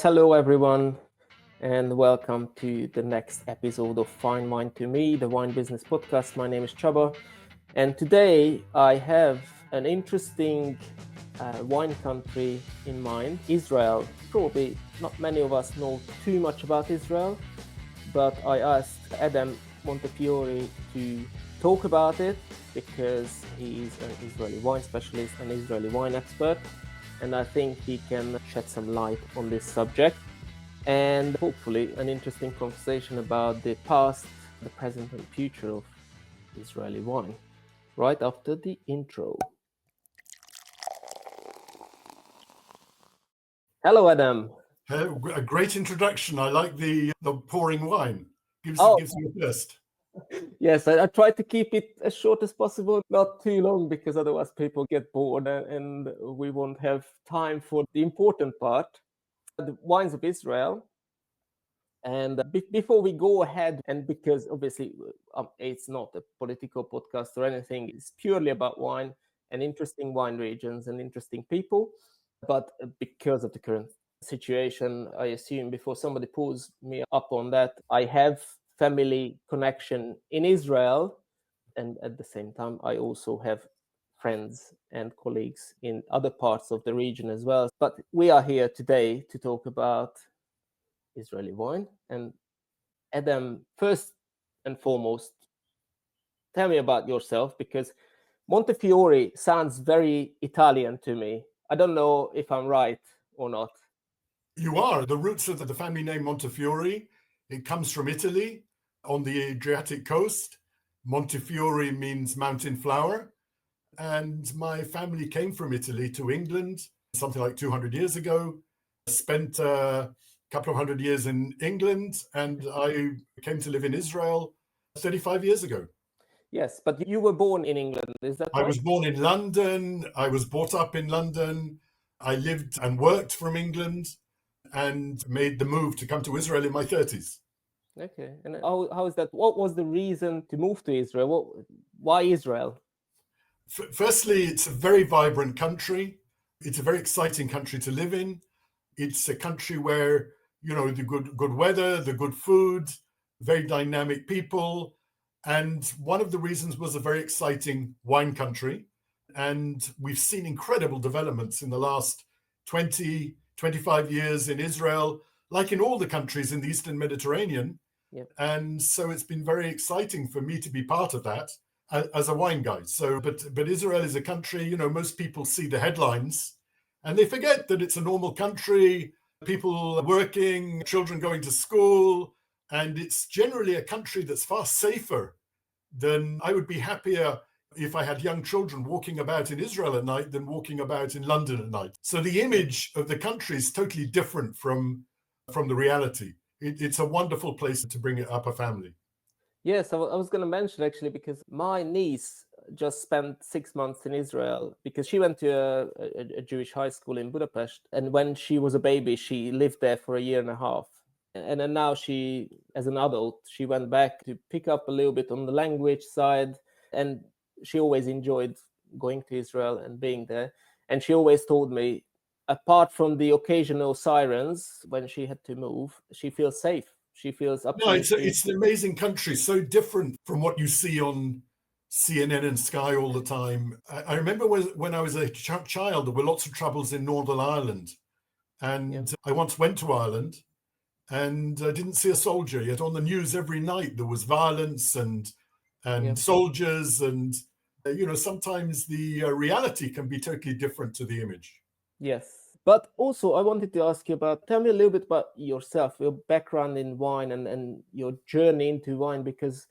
Hello, everyone, and welcome to the next episode of FineWineToMe, the wine business podcast. My name is Csaba, and today I have an interesting wine country in mind, Israel. Probably not many of us know too much about Israel, but I asked Adam Montefiore to talk about it because he is an Israeli wine specialist, an Israeli wine expert. And I think he can shed some light on this subject and hopefully an interesting conversation about the past, the present and future of Israeli wine right after the intro. Hello, Adam. A great introduction. I like the pouring wine. Gives me a thirst. Yes, I try to keep it as short as possible, not too long, because otherwise people get bored and we won't have time for the important part, the wines of Israel. And before we go ahead, and because obviously it's not a political podcast or anything, it's purely about wine and interesting wine regions and interesting people. But because of the current situation, I assume before somebody pulls me up on that, I have family connection in Israel, and at the same time I also have friends and colleagues in other parts of the region as well. But we are here today to talk about Israeli wine. And Adam, first and foremost, tell me about yourself, because Montefiore sounds very Italian to me. I don't know if I'm right or not. You are. The roots of the family name Montefiore, it comes from Italy on the Adriatic coast. Montefiore means mountain flower. And my family came from Italy to England something like 200 years ago, spent a couple of hundred years in England, and I came to live in Israel 35 years ago. Yes, but you were born in England, is that right? I was born in London. I was brought up in London. I lived and worked from England and made the move to come to Israel in my 30s. Okay. And how is that? What was the reason to move to Israel? Why Israel? Firstly, it's a very vibrant country. It's a very exciting country to live in. It's a country where, you know, the good weather, the good food, very dynamic people. And one of the reasons was a very exciting wine country. And we've seen incredible developments in the last 20, 25 years in Israel, like in all the countries in the Eastern Mediterranean. Yep. And so it's been very exciting for me to be part of that as a wine guy. So, but Israel is a country, you know, most people see the headlines and they forget that it's a normal country, people working, children going to school, and it's generally a country that's far safer than I would be happier if I had young children walking about in Israel at night than walking about in London at night. So the image of the country is totally different from the reality. It's a wonderful place to bring up a family. Yes, I was going to mention actually, because my niece just spent 6 months in Israel because she went to a Jewish high school in Budapest. And when she was a baby, she lived there for a year and a half. And then now she, as an adult, she went back to pick up a little bit on the language side. And she always enjoyed going to Israel and being there. And she always told me, apart from the occasional sirens when she had to move, she feels safe. She feels absolutely... No, it's an amazing country, so different from what you see on CNN and Sky all the time. I remember when I was a child, there were lots of troubles in Northern Ireland. And Yep. I once went to Ireland and I didn't see a soldier, yet on the news every night there was violence and Yep. soldiers, and you know, sometimes the reality can be totally different to the image. Yes. But also I wanted to ask you tell me a little bit about yourself, your background in wine and your journey into wine, because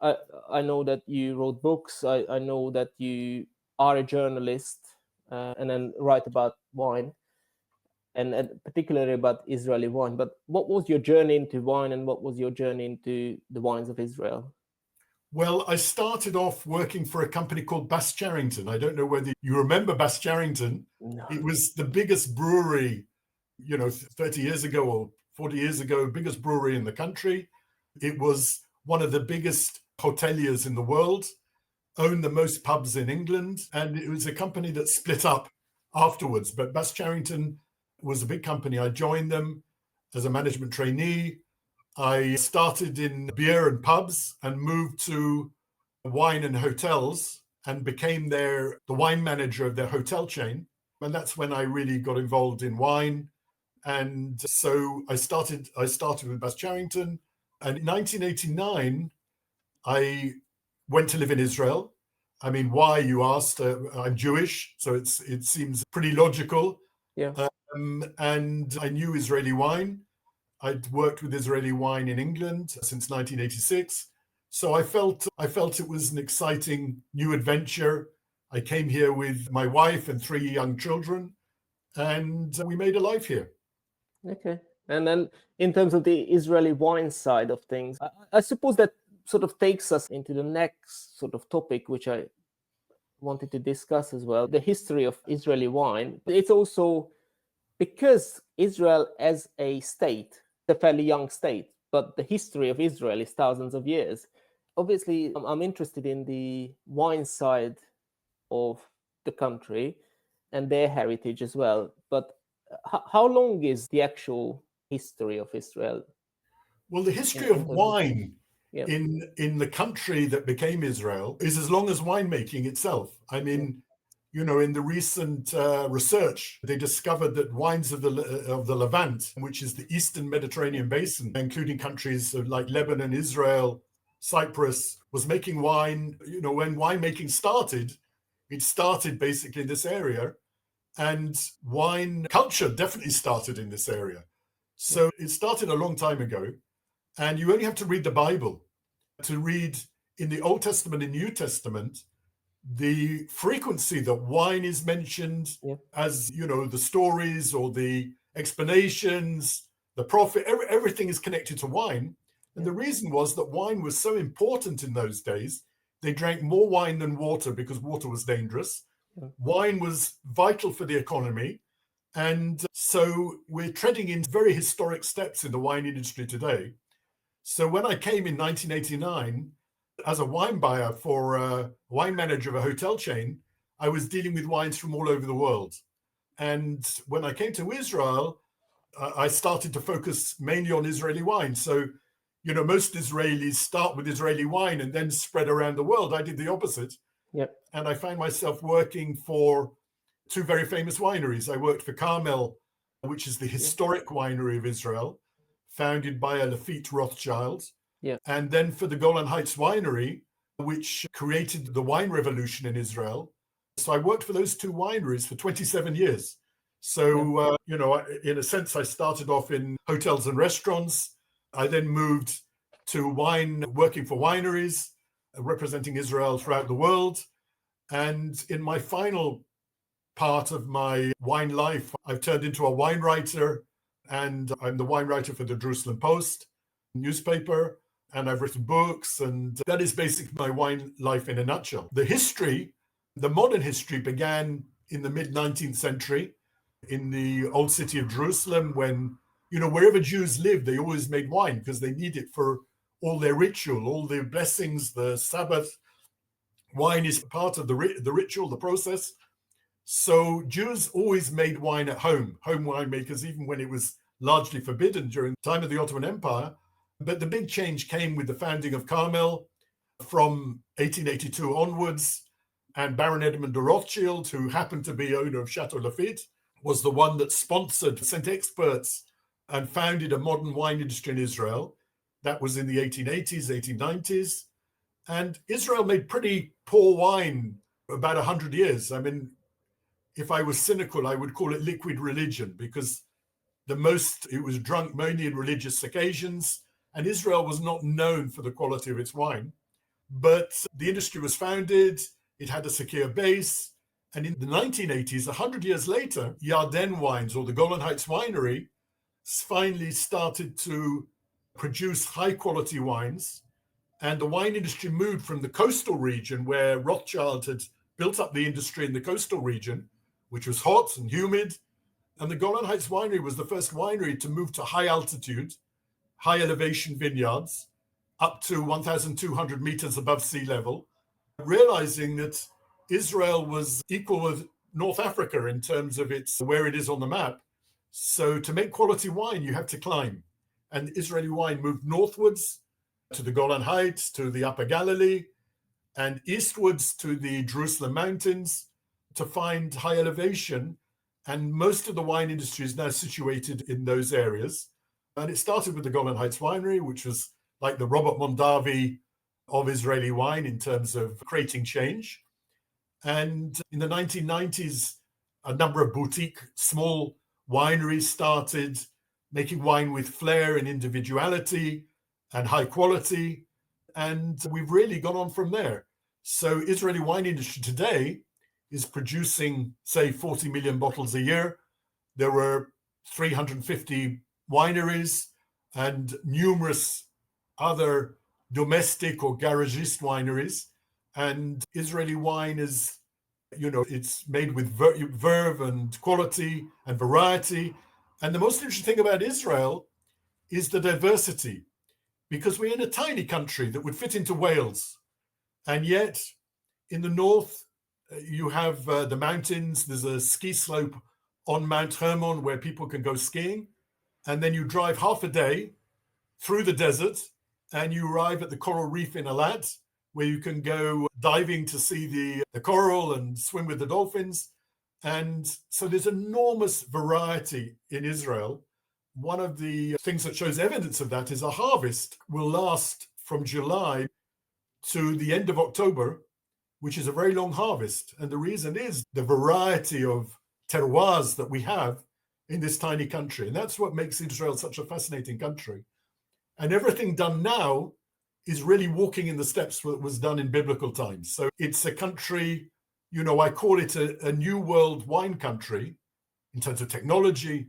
I know that you wrote books. I know that you are a journalist and then write about wine and particularly about Israeli wine. But what was your journey into wine and what was your journey into the wines of Israel? Well, I started off working for a company called Bass Charrington. I don't know whether you remember Bass Charrington. No. It was the biggest brewery, you know, 30 years ago or 40 years ago, biggest brewery in the country. It was one of the biggest hoteliers in the world, owned the most pubs in England, and it was a company that split up afterwards. But Bass Charrington was a big company. I joined them. as a management trainee. I started in beer and pubs and moved to wine and hotels and became the wine manager of their hotel chain. And that's when I really got involved in wine. And so I started with Bas Charrington. And in 1989, I went to live in Israel. I mean, why, you asked? I'm Jewish, so it seems pretty logical. Yeah. And I knew Israeli wine. I'd worked with Israeli wine in England since 1986. So I felt it was an exciting new adventure. I came here with my wife and 3 young children, and we made a life here. Okay. And then in terms of the Israeli wine side of things, I suppose that sort of takes us into the next sort of topic, which I wanted to discuss as well, the history of Israeli wine. It's also because Israel as a state, a fairly young state, but the history of Israel is thousands of years. Obviously, I'm interested in the wine side of the country and their heritage as well. But how long is the actual history of Israel? Well, the history of wine in the country that became Israel is as long as winemaking itself. I mean, you know, in the recent research, they discovered that wines of the Levant, which is the Eastern Mediterranean basin, including countries like Lebanon, Israel, Cyprus, was making wine. You know, when winemaking started, it started basically in this area. And wine culture definitely started in this area. So it started a long time ago. And you only have to read the Bible to read in the Old Testament and New Testament the frequency that wine is mentioned as, you know, the stories or the explanations, the prophet, everything is connected to wine. And the reason was that wine was so important in those days. They drank more wine than water because water was dangerous. Wine was vital for the economy. And so we're treading in very historic steps in the wine industry today. So when I came in 1989 as a wine buyer for a wine manager of a hotel chain, I was dealing with wines from all over the world. And when I came to Israel, I started to focus mainly on Israeli wine. So, you know, most Israelis start with Israeli wine and then spread around the world. I did the opposite. And I found myself working for 2 very famous wineries. I worked for Carmel, which is the historic winery of Israel, founded by a Lafitte Rothschild. And then for the Golan Heights Winery, which created the wine revolution in Israel. So I worked for those 2 wineries for 27 years. So, you know, in a sense, I started off in hotels and restaurants. I then moved to working for wineries, representing Israel throughout the world. And in my final part of my wine life, I've turned into a wine writer, and I'm the wine writer for the Jerusalem Post newspaper, and I've written books, and that is basically my wine life in a nutshell. The modern history began in the mid-19th century in the old city of Jerusalem, when, you know, wherever Jews lived, they always made wine because they need it for all their ritual, all their blessings, the Sabbath. Wine is part of the ritual, the process. So Jews always made wine at home winemakers, even when it was largely forbidden during the time of the Ottoman Empire. But the big change came with the founding of Carmel from 1882 onwards. And Baron Edmund de Rothschild, who happened to be owner of Chateau Lafite, was the one that sent experts and founded a modern wine industry in Israel. That was in the 1880s, 1890s. And Israel made pretty poor wine about 100 years. I mean, if I was cynical, I would call it liquid religion, because it was drunk mainly in religious occasions, and Israel was not known for the quality of its wine. But the industry was founded, it had a secure base, and in the 1980s, 100 years later, Yarden Wines, or the Golan Heights Winery, finally started to produce high-quality wines. And the wine industry moved from the coastal region, where Rothschild had built up the industry in the coastal region, which was hot and humid. And the Golan Heights Winery was the first winery to move to high altitude, high elevation vineyards, up to 1,200 meters above sea level, realizing that Israel was equal with North Africa in terms of where it is on the map. So to make quality wine, you have to climb. And Israeli wine moved northwards to the Golan Heights, to the Upper Galilee, and eastwards to the Jerusalem mountains to find high elevation. And most of the wine industry is now situated in those areas. And it started with the Golan Heights Winery, which was like the Robert Mondavi of Israeli wine in terms of creating change. And in the 1990s, a number of boutique small wineries started making wine with flair and individuality and high quality. And we've really gone on from there. So Israeli wine industry today is producing, say, 40 million bottles a year. There were 350 wineries and numerous other domestic or garagist wineries. And Israeli wine is, it's made with verve and quality and variety. And the most interesting thing about Israel is the diversity, because we're in a tiny country that would fit into Wales. And yet in the north, you have the mountains. There's a ski slope on Mount Hermon where people can go skiing. And then you drive half a day through the desert and you arrive at the coral reef in Eilat, where you can go diving to see the coral and swim with the dolphins. And so there's enormous variety in Israel. One of the things that shows evidence of that is a harvest will last from July to the end of October, which is a very long harvest. And the reason is the variety of terroirs that we have in this tiny country. And that's what makes Israel such a fascinating country. And everything done now is really walking in the steps that was done in biblical times. So it's a country, I call it a new world wine country in terms of technology,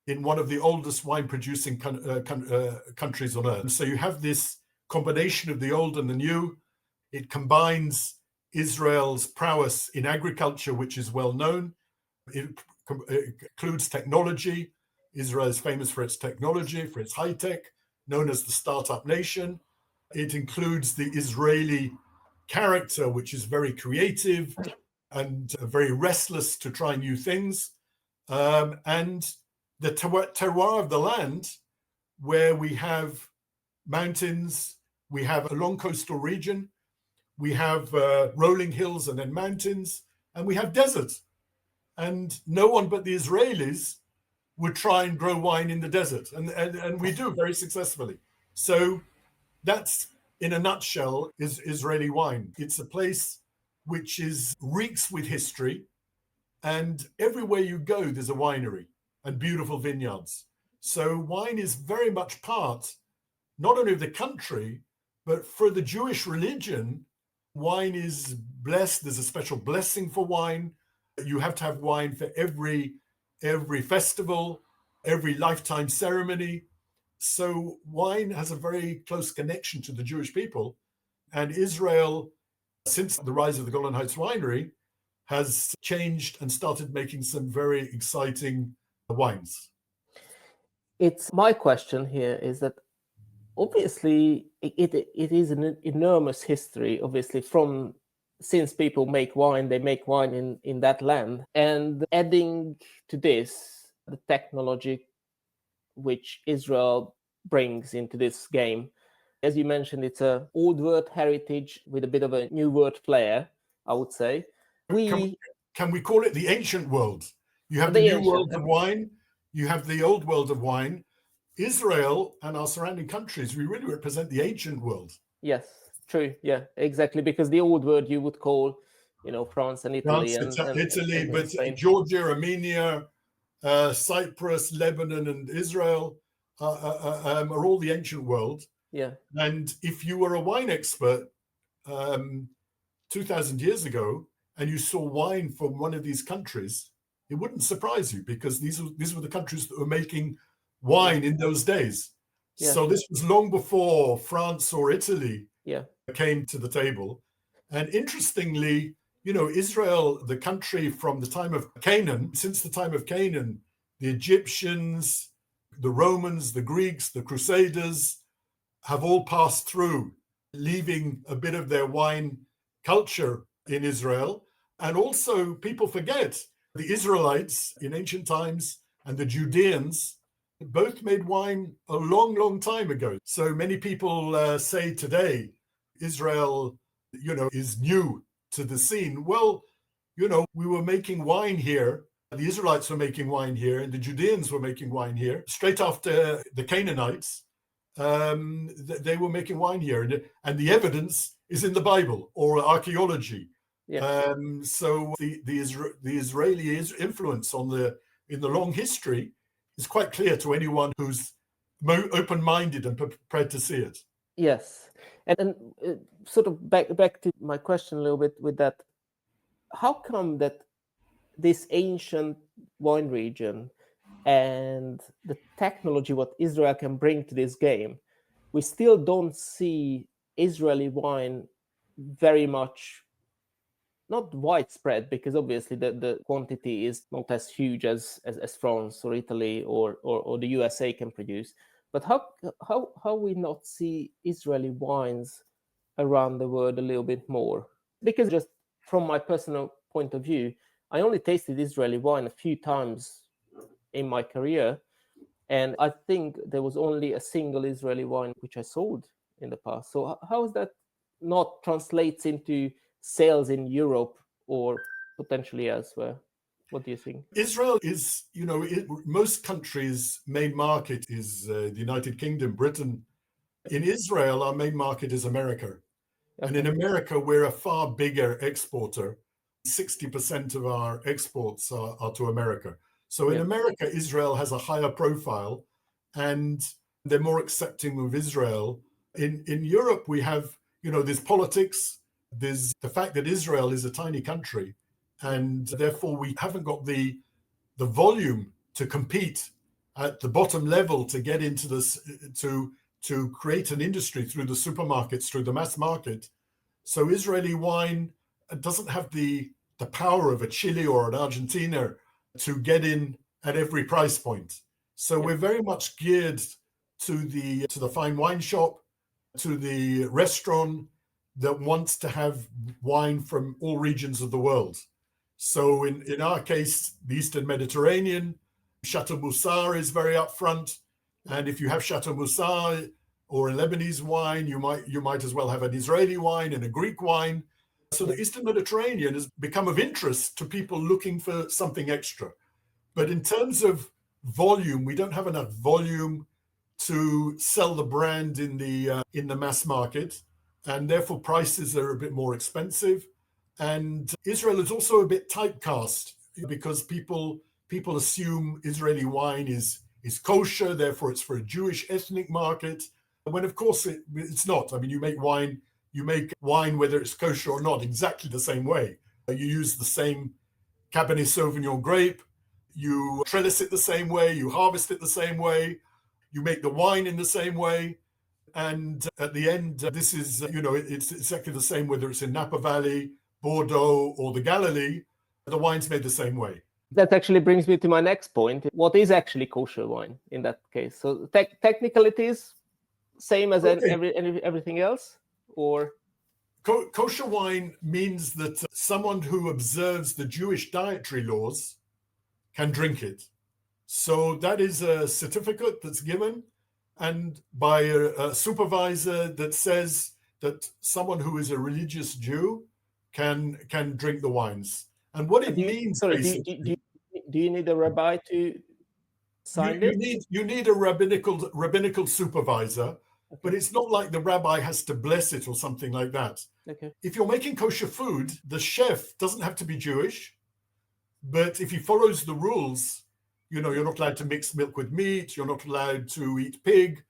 in one of the oldest wine producing countries on earth. And so you have this combination of the old and the new. It combines Israel's prowess in agriculture, which is well known. It includes technology. Israel is famous for its technology, for its high tech, known as the startup nation. It includes the Israeli character, which is very creative and very restless to try new things. And the terroir of the land, where we have mountains, we have a long coastal region, we have rolling hills and then mountains, and we have desert. And no one but the Israelis would try and grow wine in the desert. And we do very successfully. So that's, in a nutshell, is Israeli wine. It's a place which reeks with history. And everywhere you go, there's a winery and beautiful vineyards. So wine is very much part, not only of the country, but for the Jewish religion, wine is blessed. There's a special blessing for wine. You have to have wine for every festival, every lifetime ceremony. So wine has a very close connection to the Jewish people. And Israel, since the rise of the Golan Heights Winery, has changed and started making some very exciting wines. It's my question here is that obviously it is an enormous history, obviously, since people make wine, they make wine in that land. And adding to this, the technology which Israel brings into this game. As you mentioned, it's an old world heritage with a bit of a new world flair, I would say. Can we call it the ancient world? You have the new world of wine, you have the old world of wine. Israel and our surrounding countries, we really represent the ancient world. Yes, true. Yeah, exactly. Because the old world you would call, France and Italy. Italy, but Spain. Georgia, Armenia, Cyprus, Lebanon, and Israel are all the ancient world. Yeah. And if you were a wine expert 2,000 years ago and you saw wine from one of these countries, it wouldn't surprise you, because these were the countries that were making wine in those days. Yeah. So this was long before France or Italy came to the table. And interestingly, Israel, the country from the time of Canaan, since the time of Canaan, the Egyptians, the Romans, the Greeks, the Crusaders have all passed through, leaving a bit of their wine culture in Israel. And also people forget the Israelites in ancient times and the Judeans both made wine a long, long time ago. So many people say today Israel, is new to the scene. Well, we were making wine here. The Israelites were making wine here, and the Judeans were making wine here. Straight after the Canaanites, they were making wine here, and the evidence is in the Bible or archaeology. Yeah. So the Israeli influence in the long history is quite clear to anyone who's open-minded and prepared to see it. Yes, and sort of back to my question a little bit with that. How come that this ancient wine region and the technology what Israel can bring to this game, we still don't see Israeli wine very much, not widespread, because obviously the quantity is not as huge as France or Italy or the USA can produce. But how we not see Israeli wines around the world a little bit more? Because just from my personal point of view, I only tasted Israeli wine a few times in my career, and I think there was only a single Israeli wine which I sold in the past. So how is that not translates into sales in Europe or potentially elsewhere? What do you think? Israel is, most countries' main market is the United Kingdom, Britain. In Israel, our main market is America. Okay. And in America, we're a far bigger exporter. 60% of our exports are to America. So in America, Israel has a higher profile and they're more accepting of Israel. In Europe, we have, there's politics. There's the fact that Israel is a tiny country, and therefore we haven't got the volume to compete at the bottom level to get into this, to create an industry through the supermarkets, through the mass market. So Israeli wine doesn't have the power of a Chile or an Argentina to get in at every price point. So we're very much geared to the fine wine shop, to the restaurant that wants to have wine from all regions of the world. So in our case, the Eastern Mediterranean, Chateau Moussard is very upfront. And if you have Chateau Moussard or a Lebanese wine, you might as well have an Israeli wine and a Greek wine. So the Eastern Mediterranean has become of interest to people looking for something extra. But in terms of volume, we don't have enough volume to sell the brand in the mass market, and therefore prices are a bit more expensive. And Israel is also a bit typecast because people assume Israeli wine is kosher, therefore it's for a Jewish ethnic market, when of course it's not. I mean, you make wine whether it's kosher or not exactly the same way. You use the same Cabernet Sauvignon grape, you trellis it the same way, you harvest it the same way, you make the wine in the same way. And at the end, this is, it's exactly the same whether it's in Napa Valley, Bordeaux, or the Galilee. The wine's made the same way. That actually brings me to my next point. What is actually kosher wine in that case? So technically it is same as everything else, or? Kosher wine means that someone who observes the Jewish dietary laws can drink it. So that is a certificate that's given and by a supervisor that says that someone who is a religious Jew can drink the wines. And what it means, basically, do you need a rabbi to sign it? You need a rabbinical supervisor, okay. But it's not like the rabbi has to bless it or something like that. Okay. If you're making kosher food, the chef doesn't have to be Jewish, but if he follows the rules, you're not allowed to mix milk with meat, you're not allowed to eat pig.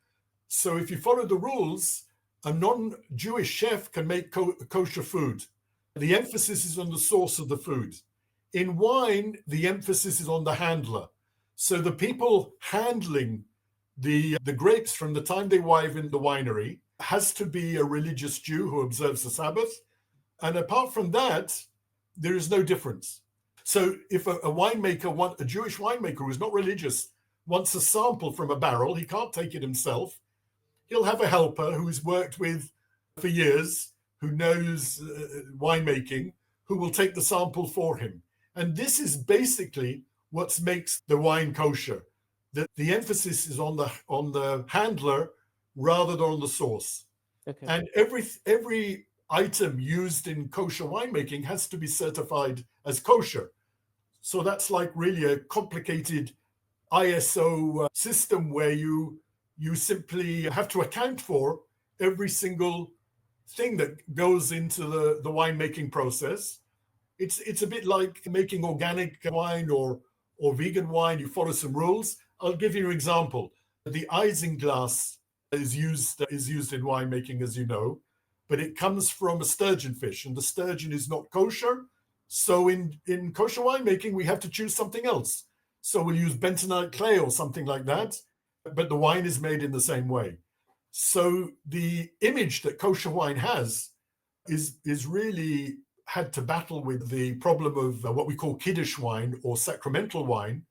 So if you follow the rules, a non-Jewish chef can make kosher food. The emphasis is on the source of the food. In wine, the emphasis is on the handler. So the people handling the grapes from the time they arrive in the winery has to be a religious Jew who observes the Sabbath. And apart from that, there is no difference. So if a Jewish winemaker who is not religious wants a sample from a barrel, he can't take it himself. He'll have a helper who's worked with for years, who knows winemaking, who will take the sample for him. And this is basically what makes the wine kosher. That the emphasis is on the handler rather than on the source. Okay. And every item used in kosher winemaking has to be certified as kosher. So that's like really a complicated ISO system where you simply have to account for every single thing that goes into the winemaking process. It's a bit like making organic wine or vegan wine. You follow some rules. I'll give you an example. The isinglass is used in winemaking, as you know, but it comes from a sturgeon fish, and the sturgeon is not kosher. So in kosher winemaking, we have to choose something else. So we'll use bentonite clay or something like that, but the wine is made in the same way. So the image that kosher wine has is really had to battle with the problem of what we call Kiddush wine or sacramental wine,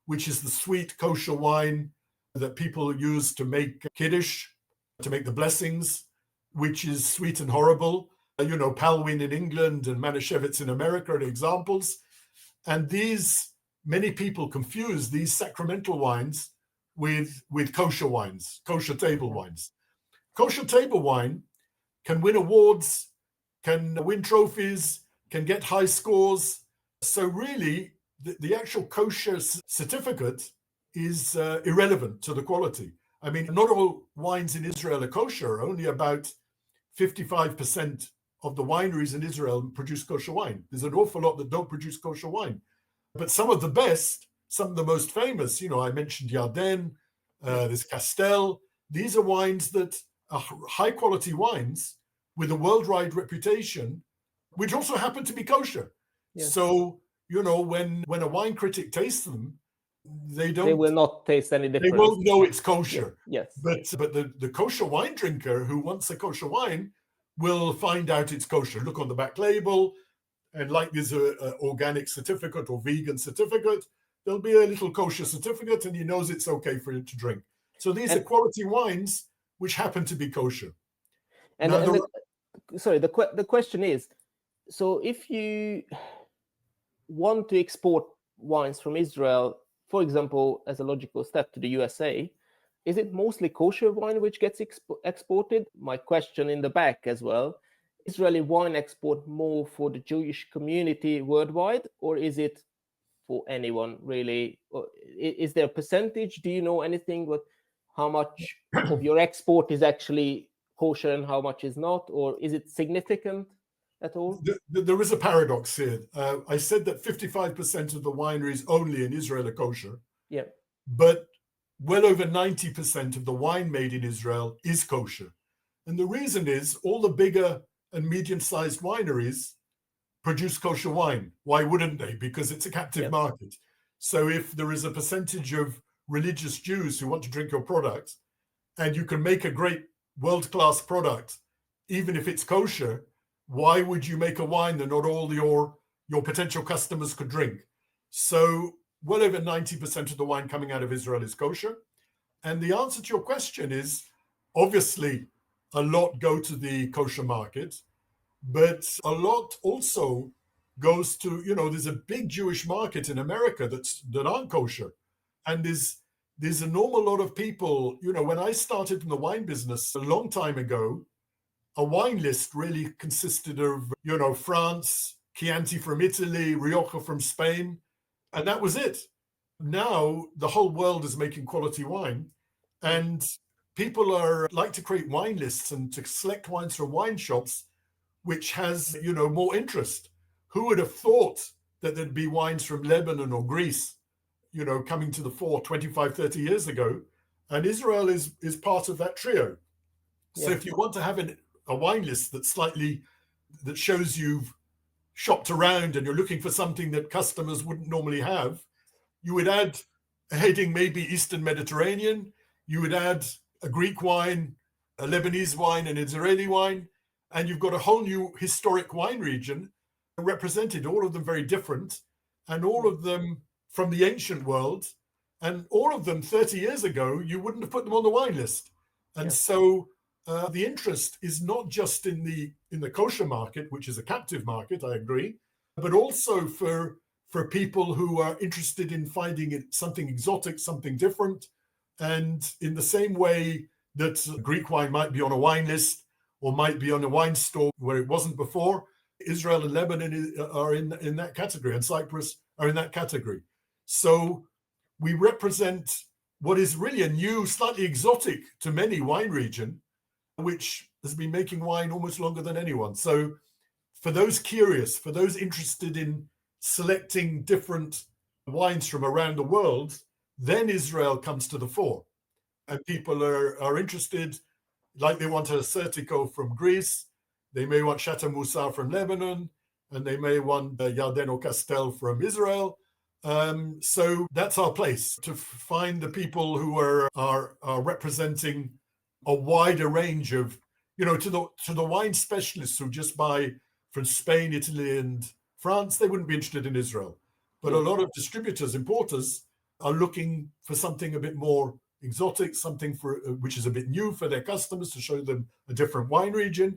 which is the sweet kosher wine that people use to make Kiddush, to make the blessings, which is sweet and horrible. Palwyn in England and Manischewitz in America are examples. And many people confuse these sacramental wines with kosher wines, kosher table wines. Kosher table wine can win awards, can win trophies, can get high scores. So really, the actual kosher certificate is irrelevant to the quality. I mean, not all wines in Israel are kosher. Only about 55% of the wineries in Israel produce kosher wine. There's an awful lot that don't produce kosher wine. But some of the best, some of the most famous, I mentioned Yarden, there's Castel. These are wines that are high quality wines with a worldwide reputation, which also happen to be kosher. Yes. So, when a wine critic tastes them, they will not taste any difference. They won't know it's kosher. Yes. But the kosher wine drinker who wants a kosher wine will find out it's kosher. Look on the back label, and like there's a organic certificate or vegan certificate, there'll be a little kosher certificate, and he knows it's okay for him to drink. So these are quality wines which happen to be kosher. And, the question is, so if you want to export wines from Israel, for example, as a logical step to the USA, is it mostly kosher wine which gets exported? My question in the back as well. Israeli wine export more for the Jewish community worldwide, or is it for anyone really? Or is there a percentage? Do you know anything with how much of your export is actually kosher and how much is not? Or is it significant at all? There is a paradox here. I said that 55% of the wineries only in Israel are kosher. Yeah. But well over 90% of the wine made in Israel is kosher. And the reason is all the bigger and medium-sized wineries produce kosher wine. Why wouldn't they? Because it's a captive market. So if there is a percentage of religious Jews who want to drink your product, and you can make a great world-class product, even if it's kosher, why would you make a wine that not all your potential customers could drink? So well over 90% of the wine coming out of Israel is kosher. And the answer to your question is, obviously, a lot go to the kosher market, but a lot also goes to, there's a big Jewish market in America that aren't kosher. And there's a normal lot of people, when I started in the wine business a long time ago, a wine list really consisted of, France, Chianti from Italy, Rioja from Spain, and that was it. Now the whole world is making quality wine, and people like to create wine lists and to select wines from wine shops, which has, more interest. Who would have thought that there'd be wines from Lebanon or Greece, coming to the fore 25, 30 years ago? And Israel is part of that trio. So if you want to have a wine list that shows you've shopped around and you're looking for something that customers wouldn't normally have, you would add a heading, maybe Eastern Mediterranean. You would add a Greek wine, a Lebanese wine, an Israeli wine, and you've got a whole new historic wine region represented, all of them very different, and all of them from the ancient world, and all of them 30 years ago, you wouldn't have put them on the wine list. And so the interest is not just in the kosher market, which is a captive market, I agree, but also for for people who are interested in finding it something exotic, something different. And in the same way that Greek wine might be on a wine list or might be on a wine store where it wasn't before, Israel and Lebanon are in that category, and Cyprus are in that category. So we represent what is really a new, slightly exotic to many wine region, which has been making wine almost longer than anyone. So for those curious, for those interested in selecting different wines from around the world, then Israel comes to the fore. And people are interested, like they want a 𝘂𝘪𝑐ⁱ from Greece, they may want Chateau Moussard from Lebanon, and they may want 𝘍𝘪𝘭𝑗 𝑐astell from Israel. So that's our place, to find the people who are representing a wider range of, to the wine specialists who just buy from Spain, Italy, and France, they wouldn't be interested in Israel. But a lot of distributors, importers, are looking for something a bit more exotic, something which is a bit new for their customers, to show them a different wine region.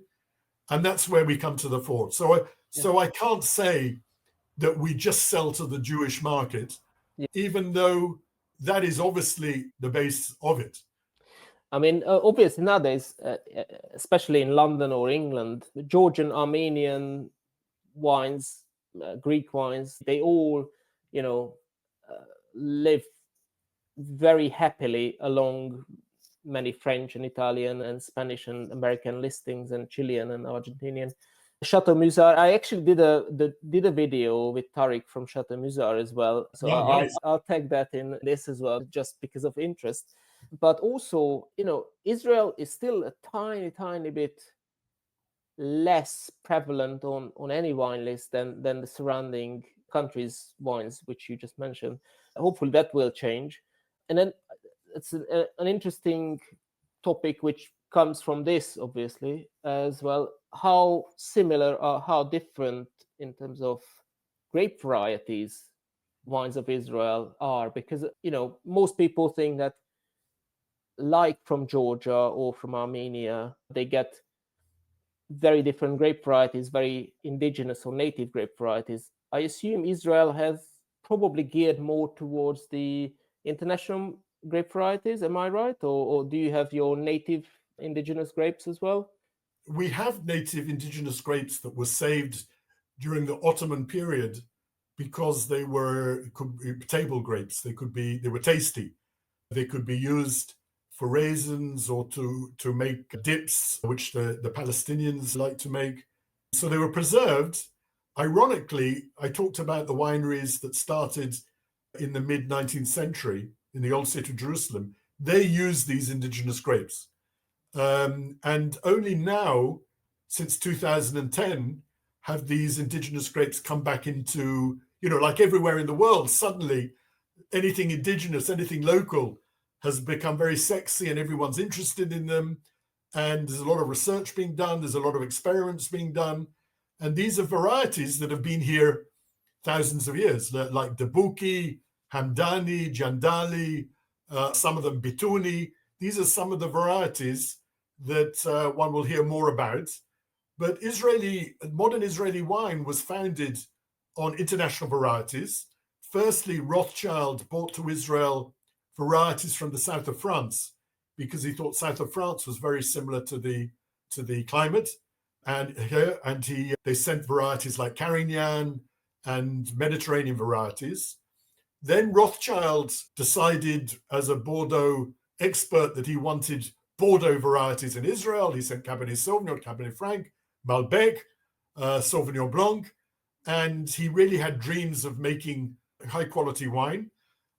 And that's where we come to the fore. So I can't say that we just sell to the Jewish market, even though that is obviously the base of it. I mean, obviously nowadays, especially in London or England, Georgian, Armenian wines, Greek wines, they all, live very happily along many French and Italian and Spanish and American listings, and Chilean and Argentinian. Chateau Moussard, I actually did a video with Tariq from Chateau Moussard as well. So I'll tag that in this as well, just because of interest. But also, Israel is still a tiny bit less prevalent on any wine list than the surrounding countries' wines, which you just mentioned. Hopefully that will change. And then it's an interesting topic which comes from this, obviously, as well. How similar or how different in terms of grape varieties wines of Israel are? Because, most people think that, like from Georgia or from Armenia, they get very different grape varieties, very indigenous or native grape varieties. I assume Israel has probably geared more towards the international grape varieties. Am I right? Or do you have your native indigenous grapes as well? We have native indigenous grapes that were saved during the Ottoman period because they were table grapes. They were tasty. They could be used for raisins or to make dips, which the Palestinians like to make. So they were preserved. Ironically, I talked about the wineries that started in the mid-19th century in the old city of Jerusalem. They used these indigenous grapes. And only now, since 2010, have these indigenous grapes come back into, like everywhere in the world, suddenly anything indigenous, anything local has become very sexy and everyone's interested in them. And there's a lot of research being done. There's a lot of experiments being done. And these are varieties that have been here thousands of years, like Debuki, Hamdani, Jandali, some of them Bituni. These are some of the varieties that one will hear more about. But modern Israeli wine was founded on international varieties. Firstly, Rothschild brought to Israel varieties from the south of France because he thought south of France was very similar to the climate. And they sent varieties like Carignan and Mediterranean varieties. Then Rothschild decided, as a Bordeaux expert, that he wanted Bordeaux varieties in Israel. He sent Cabernet Sauvignon, Cabernet Franc, Malbec, Sauvignon Blanc, and he really had dreams of making high quality wine.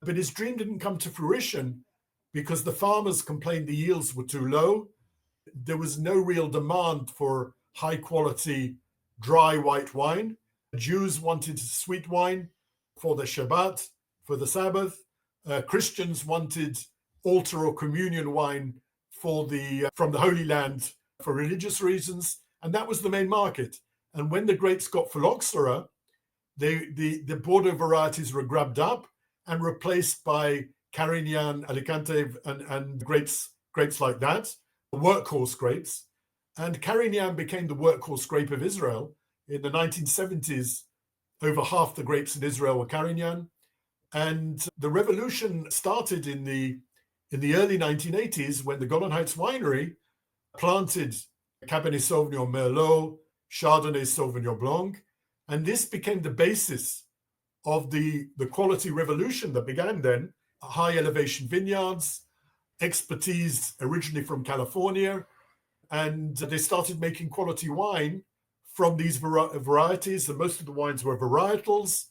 But his dream didn't come to fruition because the farmers complained the yields were too low. There was no real demand for high quality dry white wine. Jews wanted sweet wine for the Shabbat, for the Sabbath. Christians wanted altar or communion wine from the Holy Land for religious reasons, and that was the main market. And when the grapes got phylloxera, the Bordeaux varieties were grabbed up and replaced by Carignan, Alicante, and grapes like that, workhorse grapes. And Carignan became the workhorse grape of Israel in the 1970s. over half the grapes in Israel were 𝘑𝑪𝑗𝑛. And the revolution started in the early 1980s when the 𝘂 𝐁𝐮 winery planted Cabernet Sauvignon Merlot, Chardonnay Sauvignon Blanc, and this became the basis of the quality revolution that began then. High elevation vineyards, expertise originally from California, and they started making quality wine from these varieties, and most of the wines were varietals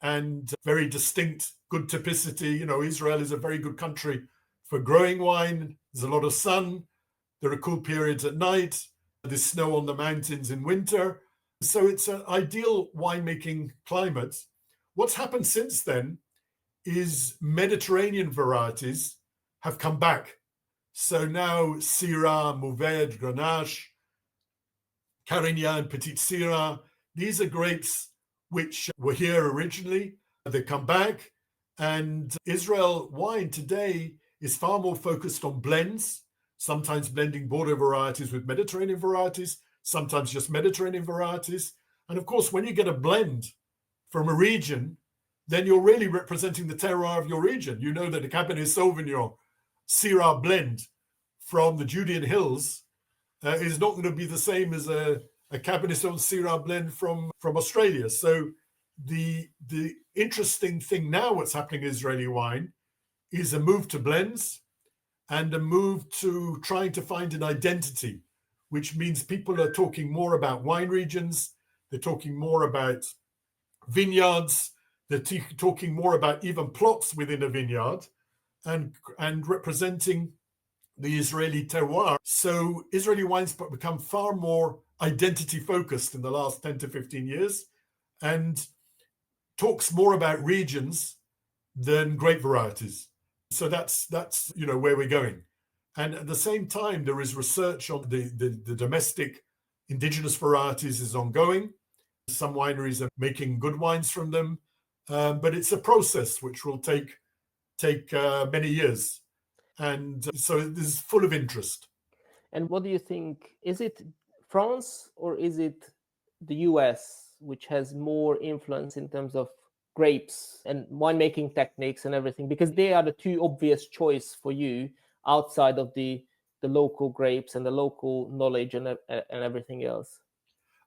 and very distinct, good typicity. You know, Israel is a very good country for growing wine. There's a lot of sun. There are cool periods at night. There's snow on the mountains in winter. So it's an ideal winemaking climate. What's happened since then is Mediterranean varieties have come back. So now Syrah, Mourvèdre, Grenache, Carignan, Petite Syrah, these are grapes which were here originally. They come back, and Israel wine today is far more focused on blends, sometimes blending Bordeaux varieties with Mediterranean varieties, sometimes just Mediterranean varieties. And of course, when you get a blend from a region, then you're really representing the terroir of your region. You know that a Cabernet Sauvignon Syrah blend from the Judean hills is not going to be the same as a Cabernet Sauvignon Syrah blend from Australia. So the interesting thing now, what's happening in Israeli wine, is a move to blends and a move to trying to find an identity, which means people are talking more about wine regions, they're talking more about vineyards, they're talking more about even plots within a vineyard and representing the Israeli terroir. So Israeli wines become far more identity focused in the last 10 to 15 years and talks more about regions than grape varieties. So that's where we're going. And at the same time, there is research on the domestic indigenous varieties is ongoing. Some wineries are making good wines from them, but it's a process which will take many years. And so it is full of interest. And what do you think? Is it France or is it the US which has more influence in terms of grapes and winemaking techniques and everything? Because they are the two obvious choice for you outside of the local grapes and the local knowledge and everything else.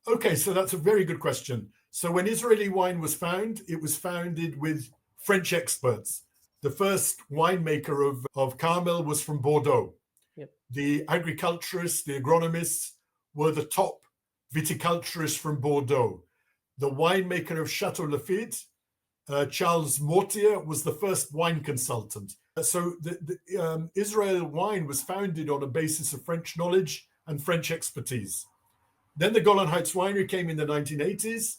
Okay, so that's a very good question. So when Israeli wine was found, it was founded with French experts. The first winemaker of Carmel was from Bordeaux. Yep. The agriculturists, the agronomists were the top viticulturists from Bordeaux. The winemaker of Château Lafite, Charles Mortier, was the first wine consultant. So the Israel wine was founded on a basis of French knowledge and French expertise. Then the 𝘂 𝐁𝐻 winery came in the 1980s,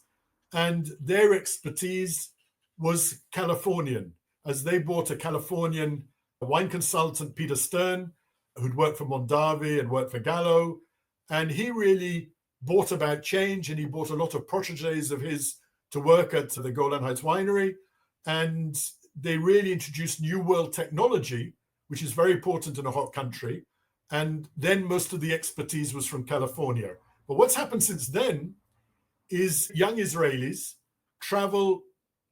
and their expertise was Californian, as they bought a Californian wine consultant, Peter Stern, who'd worked for Mondavi and worked for Gallo. And he really brought about change, and he brought a lot of protégés of his to work at the 𝘂 𝐁𝐻 winery. And they really introduced new world technology, which is very important in a hot country. And then most of the expertise was from California. But what's happened since then is young Israelis travel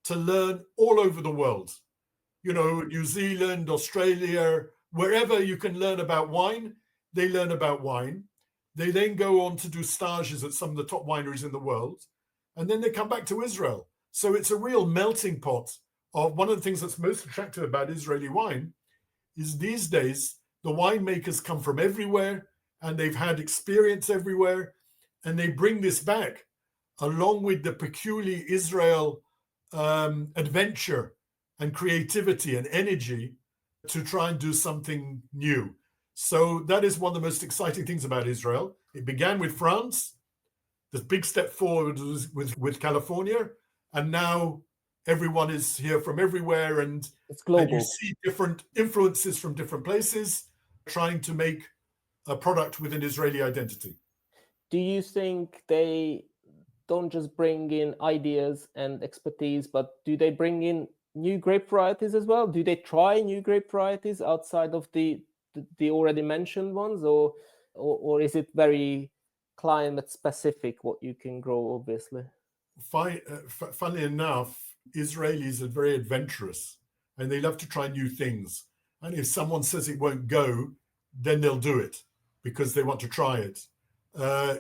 to learn all over the world. You know, New Zealand, Australia, wherever you can learn about wine, they learn about wine. They then go on to do stages at some of the top wineries in the world. And then they come back to Israel. So it's a real melting pot of one of the things that's most attractive about Israeli wine is these days, the winemakers come from everywhere and they've had experience everywhere. And they bring this back along with the peculiar Israel adventure and creativity and energy to try and do something new. So that is one of the most exciting things about Israel. It began with France. The big step forward was with California. And now everyone is here from everywhere. And it's global. And you see different influences from different places trying to make a product with an Israeli identity. Do you think they don't just bring in ideas and expertise, but do they bring in new grape varieties as well? Do they try new grape varieties outside of the already mentioned ones, or is it very climate specific what you can grow, obviously? funnily enough, Israelis are very adventurous and they love to try new things. And if someone says it won't go, then they'll do it because they want to try it.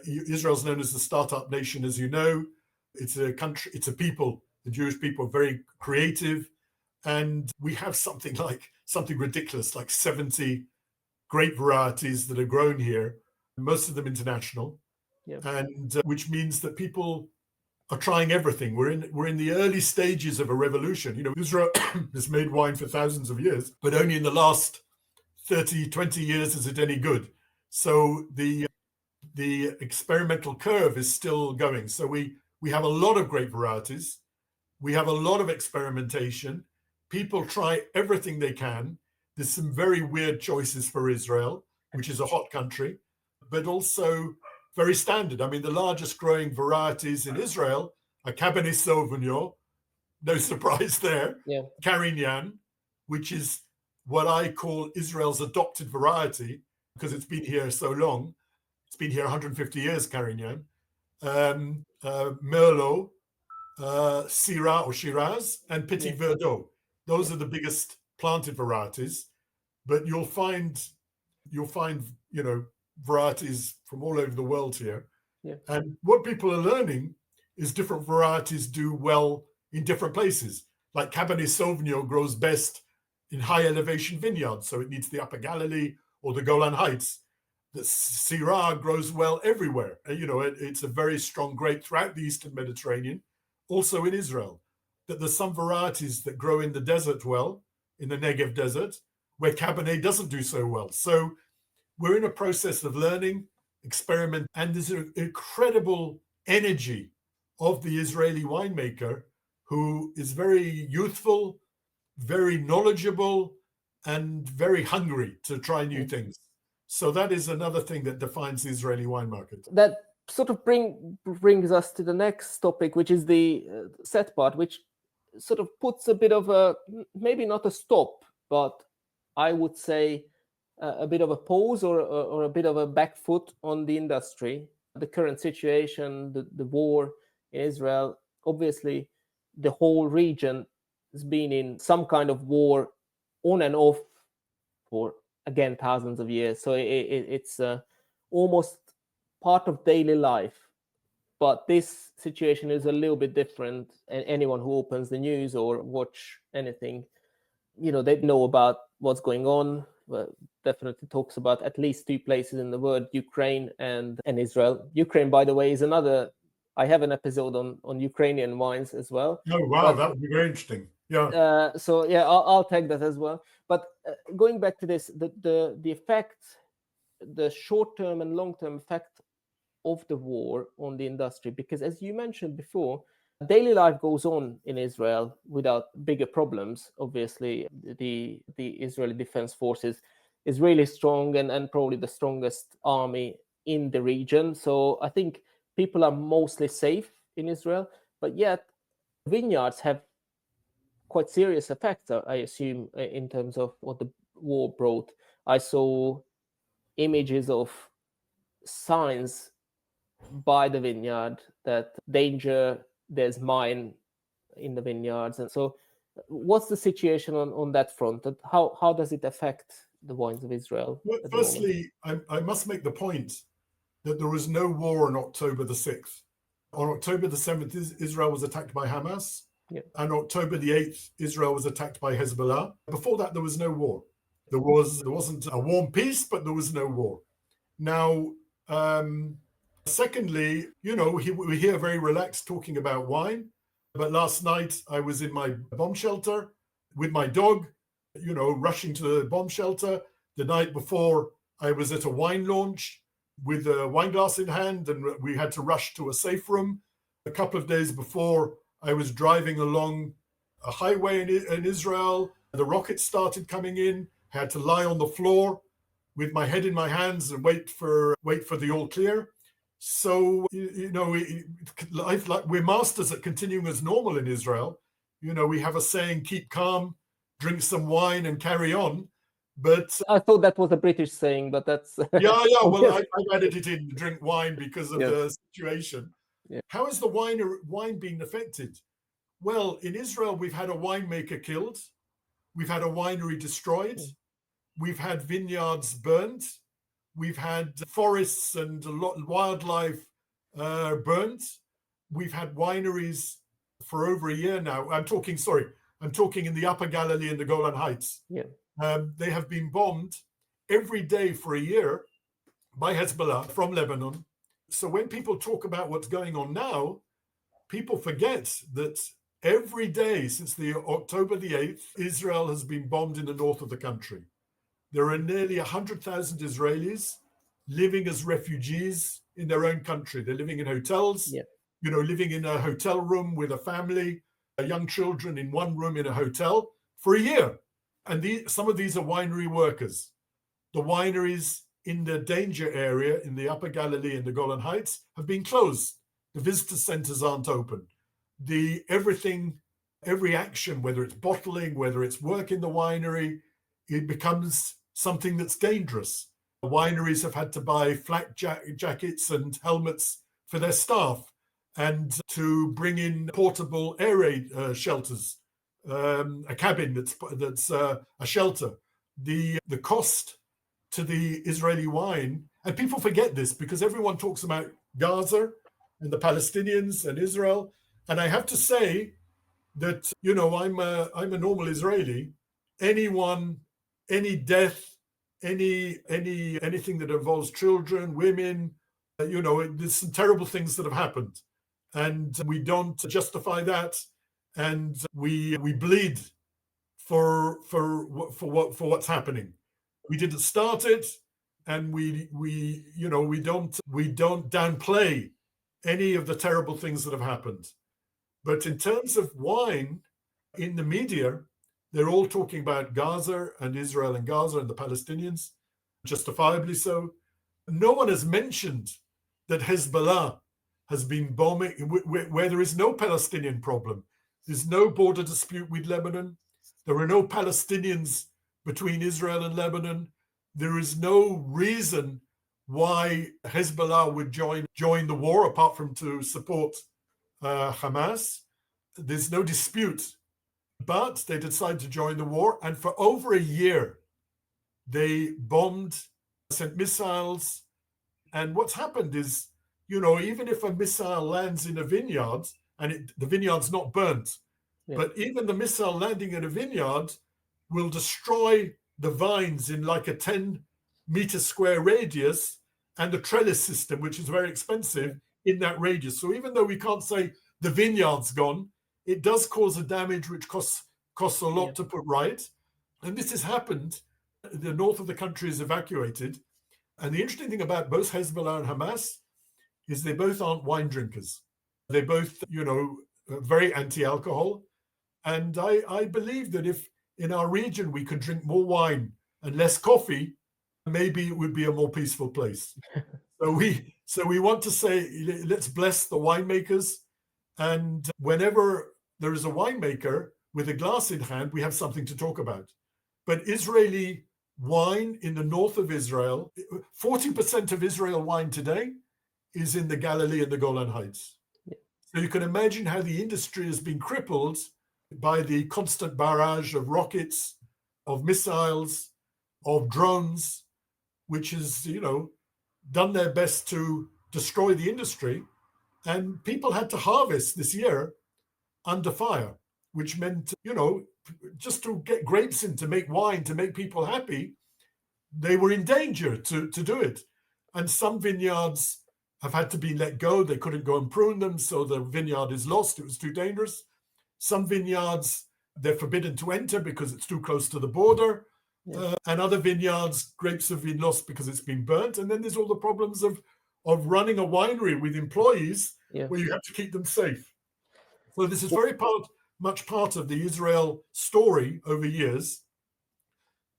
Israel's known as the startup nation, as you know. It's a country, it's a people, the Jewish people are very creative. And we have something ridiculous, like 70 grape varieties that are grown here, most of them international. Yep. And which means that people are trying everything. We're in the early stages of a revolution. You know, Israel has made wine for thousands of years, but only in the last 30, 20 years is it any good. So the experimental curve is still going. So we have a lot of grape varieties. We have a lot of experimentation. People try everything they can. There's some very weird choices for Israel, which is a hot country, but also very standard. I mean, the largest growing varieties in Israel are Cabernet Sauvignon, no surprise there, Carignan, which is what I call Israel's adopted variety because it's been here so long. It's been here 150 years, Carignan. Merlot, Syrah or Shiraz, and Petit Verdot. Those are the biggest planted varieties, but you'll find varieties from all over the world here. Yeah. And what people are learning is different varieties do well in different places. Like Cabernet Sauvignon grows best in high elevation vineyards, so it needs the Upper Galilee or the Golan Heights. The Syrah grows well everywhere. It's a very strong grape throughout the Eastern Mediterranean, also in Israel. That there's some varieties that grow in the desert well, in the Negev desert, where Cabernet doesn't do so well. So we're in a process of learning, experiment, and there's an incredible energy of the Israeli winemaker who is very youthful, very knowledgeable, and very hungry to try new things. So that is another thing that defines the Israeli wine market. That sort of brings us to the next topic, which is the set part, which sort of puts a bit of a, maybe not a stop, but I would say a bit of a pause or a bit of a back foot on the industry. The current situation, the war in Israel, obviously the whole region has been in some kind of war on and off for, again, thousands of years. So it's almost part of daily life. But this situation is a little bit different. And anyone who opens the news or watch anything, they know about what's going on. Definitely talks about at least two places in the world, Ukraine and Israel. Ukraine, by the way, is another. I have an episode on Ukrainian wines as well. Oh, wow, that would be very interesting. Yeah. I'll take that as well. But going back to this, the effect, the short-term and long-term effect of the war on the industry, because as you mentioned before, daily life goes on in Israel without bigger problems. Obviously, the Israeli Defense Forces is really strong and probably the strongest army in the region. So I think people are mostly safe in Israel, but yet vineyards have quite serious effects, I assume, in terms of what the war brought. I saw images of signs by the vineyard that danger, there's mine in the vineyards. And so what's the situation on that front? And how does it affect the wines of Israel? Well, firstly, I must make the point that there was no war on October the 6th. On October the 7th, Israel was attacked by Hamas. Yeah. And October the 8th, Israel was attacked by Hezbollah. Before that, there was no war. There wasn't a warm peace, but there was no war. Now, secondly, we're here very relaxed talking about wine. But last night I was in my bomb shelter with my dog, rushing to the bomb shelter. The night before I was at a wine launch with a wine glass in hand, and we had to rush to a safe room. A couple of days before, I was driving along a highway in Israel. The rockets started coming in. I had to lie on the floor with my head in my hands and wait for the all clear. So, life, like, we're masters at continuing as normal in Israel. We have a saying, keep calm, drink some wine and carry on. But I thought that was a British saying, but that's yeah. Well, I added it in, drink wine, because of the situation. Yeah. How is the wine being affected? Well, in Israel, we've had a winemaker killed. We've had a winery destroyed. We've had vineyards burned. We've had forests and wildlife burned. We've had wineries for over a year now. I'm talking in the Upper Galilee and the Golan Heights. Yeah. They have been bombed every day for a year by Hezbollah from Lebanon. So when people talk about what's going on now, people forget that every day since October the 8th, Israel has been bombed in the north of the country. There are nearly 100,000 Israelis living as refugees in their own country. They're living in hotels, living in a hotel room with a family, young children in one room in a hotel for a year. And some of these are winery workers. The wineries in the danger area in the Upper Galilee and the Golan Heights have been closed. The visitor centers aren't open. Every action, whether it's bottling, whether it's work in the winery, it becomes something that's dangerous. The wineries have had to buy flak jackets and helmets for their staff and to bring in portable air raid shelters, a cabin that's a shelter. The cost to the Israeli wine, and people forget this because everyone talks about Gaza and the Palestinians and Israel. And I have to say that, I'm a normal Israeli. Any death, anything that involves children, women, there's some terrible things that have happened. And we don't justify that. And we bleed for what's happening. We didn't start it, and we don't downplay any of the terrible things that have happened. But in terms of wine, in the media, they're all talking about Gaza and Israel and Gaza and the Palestinians, justifiably so. No one has mentioned that Hezbollah has been bombing where there is no Palestinian problem. There's no border dispute with Lebanon. There are no Palestinians between Israel and Lebanon. There is no reason why Hezbollah would join the war apart from to support Hamas. There's no dispute, but they decided to join the war, and for over a year they bombed, sent missiles. And what's happened is, even if a missile lands in a vineyard and the vineyard's not burnt, but even the missile landing in a vineyard will destroy the vines in like a 10-meter square radius and the trellis system, which is very expensive in that radius. So even though we can't say the vineyard's gone, it does cause a damage which costs a lot to put right. And this has happened. The north of the country is evacuated. And the interesting thing about both Hezbollah and Hamas is they both aren't wine drinkers. They both, very anti-alcohol. And I believe that if in our region we could drink more wine and less coffee, maybe it would be a more peaceful place. So we want to say, let's bless the winemakers. And whenever there is a winemaker with a glass in hand, we have something to talk about. But Israeli wine in the north of Israel, 40% of Israel wine today is in the Galilee and the Golan Heights. So you can imagine how the industry has been crippled by the constant barrage of rockets, of missiles, of drones, which has, done their best to destroy the industry. And people had to harvest this year under fire, which meant, just to get grapes in, to make wine, to make people happy, they were in danger to do it. And some vineyards have had to be let go. They couldn't go and prune them, so the vineyard is lost. It was too dangerous. Some vineyards, they're forbidden to enter because it's too close to the border. And other vineyards, grapes have been lost because it's been burnt. And then there's all the problems of running a winery with employees where you have to keep them safe. So this is very much part of the Israel story over years.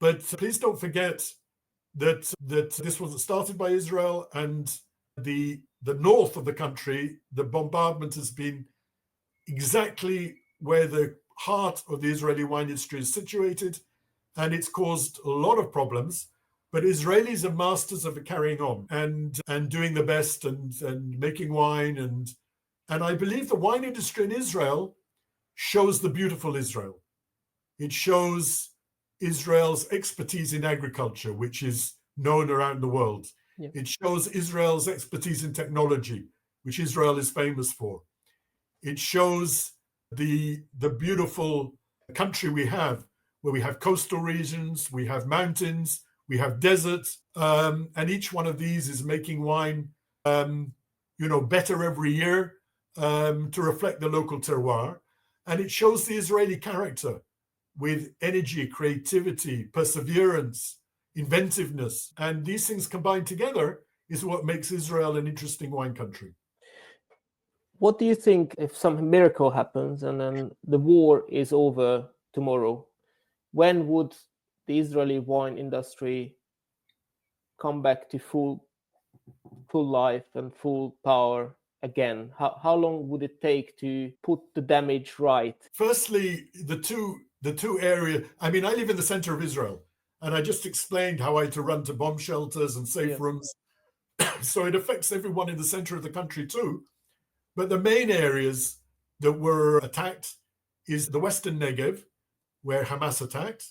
But please don't forget that this wasn't started by Israel, and the north of the country, the bombardment has been exactly where the heart of the Israeli wine industry is situated, and it's caused a lot of problems. But Israelis are masters of carrying on and doing the best and making wine and And I believe the wine industry in Israel shows the beautiful Israel. It shows Israel's expertise in agriculture, which is known around the world. Yeah. It shows Israel's expertise in technology, which Israel is famous for. It shows the beautiful country we have, where we have coastal regions, we have mountains, we have deserts, and each one of these is making wine, better every year to reflect the local terroir. And it shows the Israeli character with energy, creativity, perseverance, inventiveness. And these things combined together is what makes Israel an interesting wine country. What do you think if some miracle happens and then the war is over tomorrow? When would the Israeli wine industry come back to full life and full power again? How long would it take to put the damage right? Firstly, the two areas. I mean, I live in the center of Israel, and I just explained how I had to run to bomb shelters and safe rooms. So it affects everyone in the center of the country too. But the main areas that were attacked is the Western Negev, where Hamas attacked,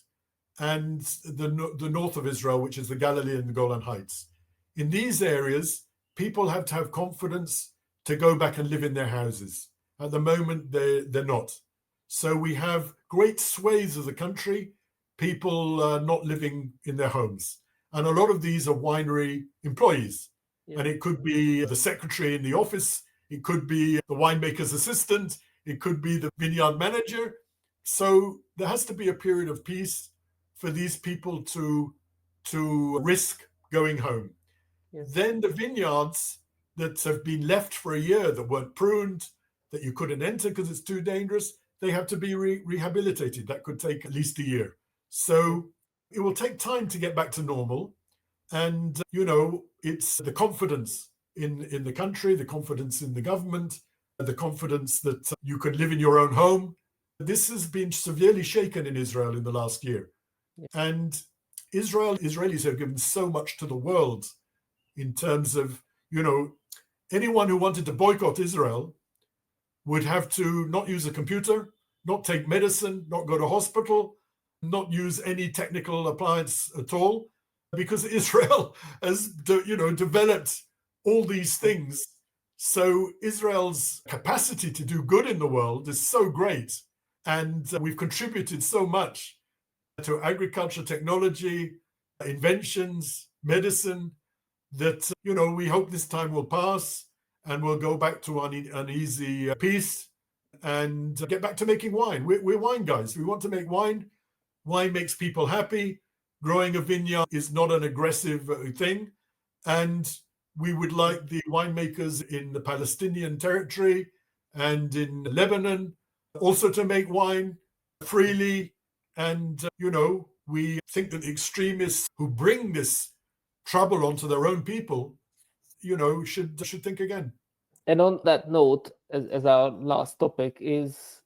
and the north of Israel, which is the Galilee and the Golan Heights. In these areas, people have to have confidence to go back and live in their houses. At the moment, they're not. So we have great swathes of the country, people not living in their homes. And a lot of these are winery employees. Yeah. And it could be the secretary in the office, it could be the winemaker's assistant, it could be the vineyard manager. So there has to be a period of peace for these people to risk going home. Yes. Then the vineyards that have been left for a year, that weren't pruned, that you couldn't enter because it's too dangerous, they have to be rehabilitated. That could take at least a year. So it will take time to get back to normal. And, it's the confidence in the country, the confidence in the government, the confidence that you can live in your own home. This has been severely shaken in Israel in the last year. Yeah. And Israelis have given so much to the world in terms of, anyone who wanted to boycott Israel would have to not use a computer, not take medicine, not go to hospital, not use any technical appliance at all, because Israel has, developed all these things. So Israel's capacity to do good in the world is so great. And we've contributed so much to agriculture, technology, inventions, medicine, that, we hope this time will pass and we'll go back to an easy peace and get back to making wine. We're wine guys. We want to make wine. Wine makes people happy. Growing a vineyard is not an aggressive thing. And we would like the winemakers in the Palestinian territory and in Lebanon also to make wine freely. And, we think that the extremists who bring this trouble onto their own people, should think again. And on that note, as our last topic, is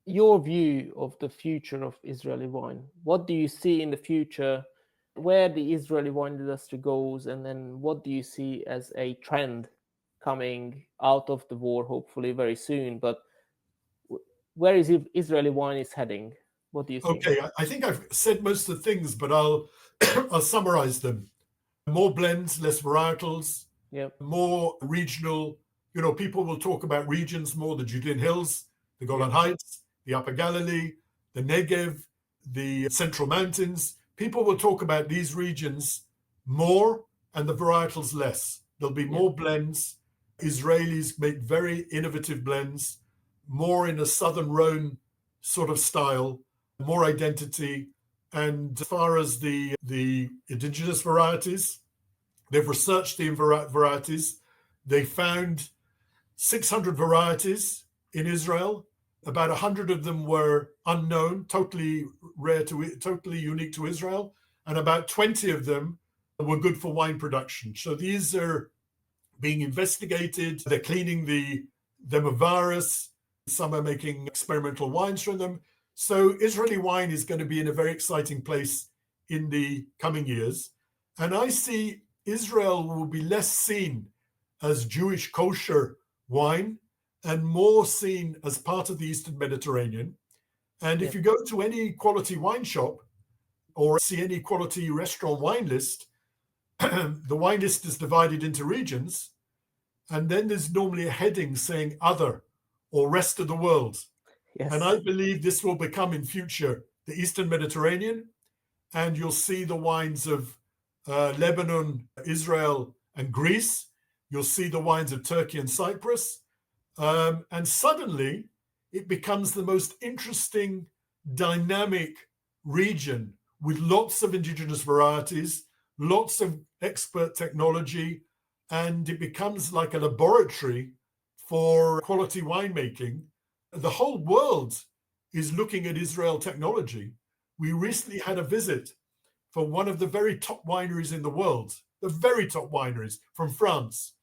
your view of the future of Israeli wine. What do you see in the future, where the Israeli wine industry goes, and then what do you see as a trend coming out of the war, hopefully very soon? But where is Israeli wine is heading? What do you think? Okay, I think I've said most of the things, but I'll summarize them. More blends, less varietals, more regional. People will talk about regions more, the Judean Hills, the Golan Heights, the Upper Galilee, the Negev, the Central Mountains. People will talk about these regions more and the varietals less. There'll be more blends. Israelis make very innovative blends, more in a Southern Rhone sort of style, more identity. And as far as the indigenous varieties, they've researched the varieties. They found 600 varieties in Israel. About 100 of them were unknown, totally unique to Israel. And about 20 of them were good for wine production. So these are being investigated. They're cleaning them of virus. Some are making experimental wines from them. So Israeli wine is going to be in a very exciting place in the coming years. And I see Israel will be less seen as Jewish kosher wine and more seen as part of the Eastern Mediterranean. And if you go to any quality wine shop or see any quality restaurant wine list, the wine list is divided into regions. And then there's normally a heading saying other or rest of the world. Yes. And I believe this will become in future the Eastern Mediterranean. And you'll see the wines of Lebanon, Israel, and Greece. You'll see the wines of Turkey and Cyprus. And suddenly it becomes the most interesting, dynamic region with lots of indigenous varieties, lots of expert technology, and it becomes like a laboratory for quality winemaking. The whole world is looking at Israel technology. We recently had a visit for one of the very top wineries in the world, the very top wineries from France,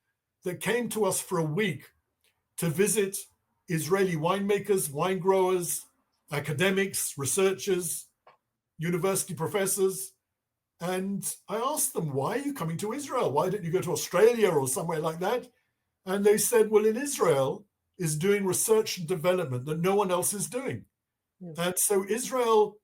that came to us for a week to visit Israeli winemakers, wine growers, academics, researchers, university professors. And I asked them, why are you coming to Israel? Why didn't you go to Australia or somewhere like that? And they said, well, in Israel is doing research and development that no one else is doing. Yes. And so Israel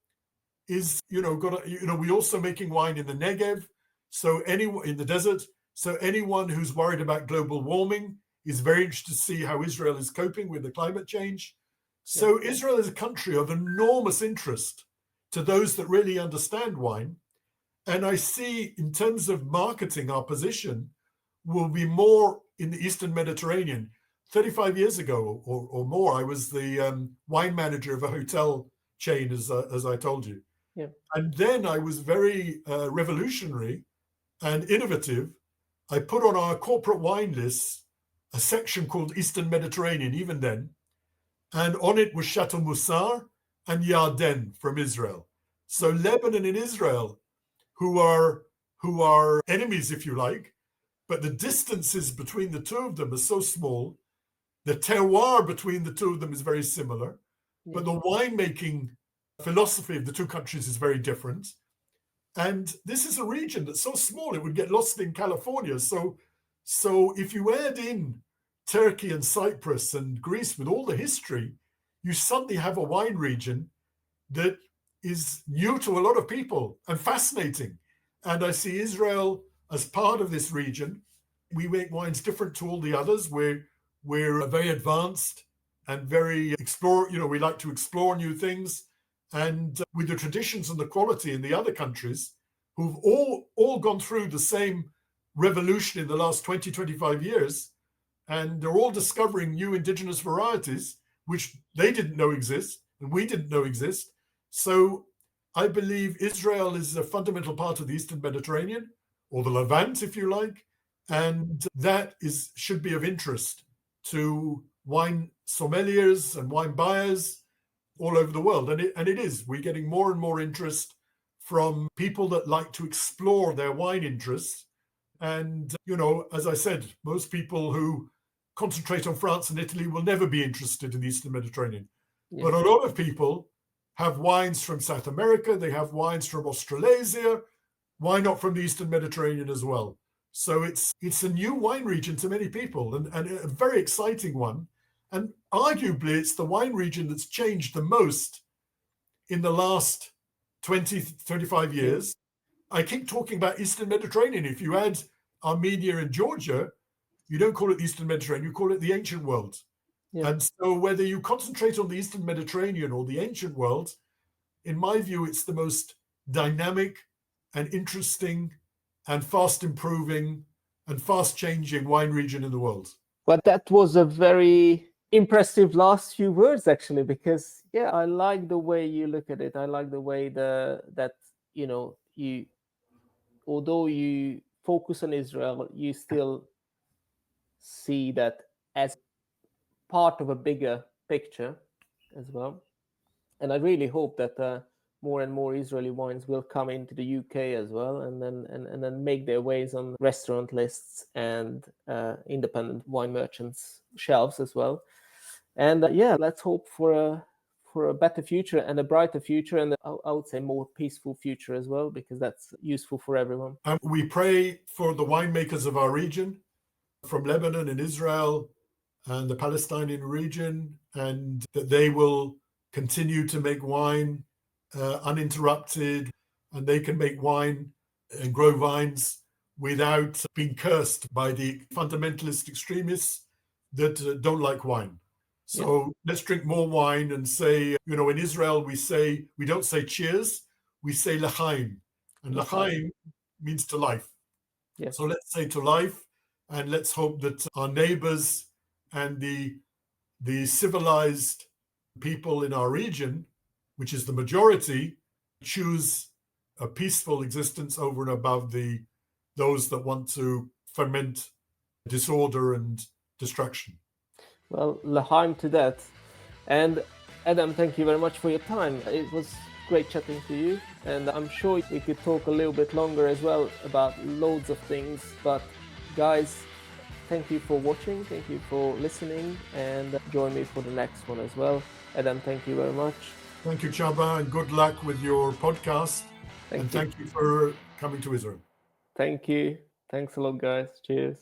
is, we're also making wine in the Negev, so anyone in the desert. So anyone who's worried about global warming is very interested to see how Israel is coping with the climate change. So Israel is a country of enormous interest to those that really understand wine. And I see in terms of marketing, our position will be more in the Eastern Mediterranean. 35 years ago or more, I was the wine manager of a hotel chain, as I told you. Yeah. And then I was very revolutionary and innovative. I put on our corporate wine lists a section called Eastern Mediterranean, even then. And on it was Chateau Moussard and Yarden from Israel. So Lebanon and Israel, who are enemies, if you like, but the distances between the two of them are so small. The terroir between the two of them is very similar, but the winemaking philosophy of the two countries is very different. And this is a region that's so small, it would get lost in California. So if you add in Turkey and Cyprus and Greece with all the history, you suddenly have a wine region that is new to a lot of people and fascinating. And I see Israel as part of this region. We make wines different to all the others. We're very advanced and very we like to explore new things. And with the traditions and the quality in the other countries who've all gone through the same revolution in the last 20, 25 years, and they're all discovering new indigenous varieties, which they didn't know exist and we didn't know exist. So I believe Israel is a fundamental part of the Eastern Mediterranean, or the Levant, if you like, and that should be of interest to wine sommeliers and wine buyers all over the world. And it is. We're getting more and more interest from people that like to explore their wine interests. And, as I said, most people who concentrate on France and Italy will never be interested in the Eastern Mediterranean. Yeah. But a lot of people have wines from South America. They have wines from Australasia. Why not from the Eastern Mediterranean as well? So it's a new wine region to many people and a very exciting one. And arguably, it's the wine region that's changed the most in the last 20, 25 years. I keep talking about Eastern Mediterranean. If you add Armenia and Georgia, you don't call it the Eastern Mediterranean, you call it the ancient world. Yeah. And so whether you concentrate on the Eastern Mediterranean or the ancient world, in my view, it's the most dynamic and interesting and fast improving and fast changing wine region in the world. But that was a very impressive last few words, actually, because I like the way you look at it. I like the way you, although you focus on Israel, you still see that as part of a bigger picture as well. And I really hope that more and more Israeli wines will come into the UK as well, and then make their ways on restaurant lists and independent wine merchants' shelves as well. And let's hope for a better future and a brighter future, and I would say more peaceful future as well, because that's useful for everyone. And we pray for the winemakers of our region, from Lebanon and Israel and the Palestinian region, and that they will continue to make wine uninterrupted, and they can make wine and grow vines without being cursed by the fundamentalist extremists that don't like wine. So let's drink more wine and say, in Israel, we don't say cheers, we say l'chaim. And l'chaim means to life. Yes. So let's say to life, and let's hope that our neighbors and the civilized people in our region, which is the majority, choose a peaceful existence over and above those that want to ferment disorder and destruction. Well, l'chaim to that. And Adam, thank you very much for your time. It was great chatting to you, and I'm sure we could talk a little bit longer as well about loads of things. But guys, thank you for watching, thank you for listening, and join me for the next one as well. Adam, thank you very much. Thank you, Csaba, and good luck with your podcast. Thank you for coming to Israel. Thank you. Thanks a lot, guys. Cheers.